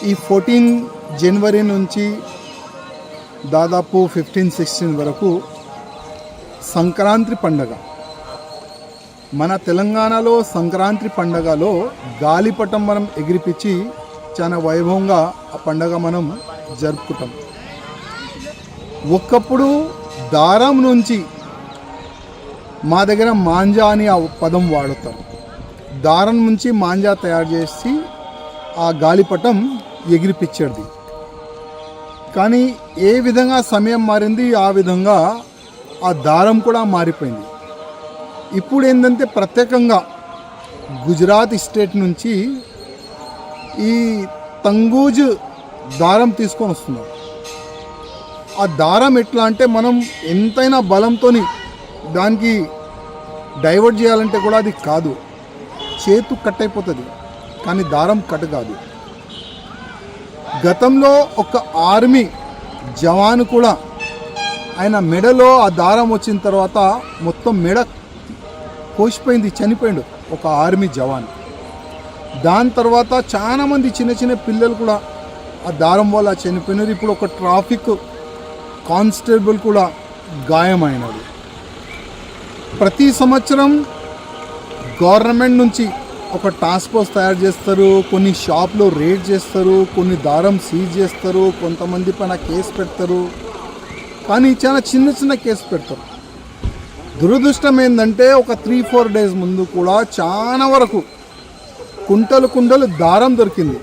ఈ 14 జనవరి నుంచి దాదాపు 15-16 వరకు సంక్రాంతి పండగ. మన తెలంగాణలో సంక్రాంతి పండగలో గాలిపటం మనం ఎగిరిపించి చాలా వైభవంగా ఆ పండగ మనం జరుపుకుంటాం. ఒకప్పుడు దారం నుంచి మా దగ్గర మాంజా అని ఆ పదం వాడతారు. దారం నుంచి మాంజా తయారు చేసి ఆ గాలిపటం ఎగిరిపించేది. కానీ ఏ విధంగా సమయం మారింది ఆ విధంగా ఆ దారం కూడా మారిపోయింది. ఇప్పుడు ఏంటంటే ప్రత్యేకంగా గుజరాత్ స్టేట్ నుంచి ఈ తంగూజ్ దారం తీసుకొని వస్తున్నారు. ఆ దారం ఎట్లా అంటే మనం ఎంతైనా బలంతో దానికి డైవర్ట్ చేయాలంటే కూడా అది కాదు, చేతు కట్ అయిపోతుంది, కానీ దారం కట్ కాదు. గతంలో ఒక ఆర్మీ జవాన్ కూడా ఆయన మెడలో ఆ దారం వచ్చిన తర్వాత మొత్తం మెడ కోసిపోయింది, చనిపోయిండు ఒక ఆర్మీ జవాన్. దాని తర్వాత చాలామంది చిన్న చిన్న పిల్లలు కూడా ఆ దారం వల్ల చనిపోయినారు. ఇప్పుడు ఒక ట్రాఫిక్ కానిస్టేబుల్ కూడా గాయమైనది. ప్రతి సంవత్సరం గవర్నమెంట్ నుంచి ఒక టాస్క్ ఫోర్స్ తయారు చేస్తారు, కొన్ని షాప్లో రేడ్ చేస్తారు, కొన్ని దారం సీజ్ చేస్తారు, కొంతమంది పైన కేసు పెడతారు. కానీ చాలా చిన్న చిన్న కేసు పెడతారు. దురదృష్టం ఏంటంటే ఒక 3-4 డేస్ ముందు కూడా చాలా వరకు కుంటలు కుంటలు దారం దొరికింది.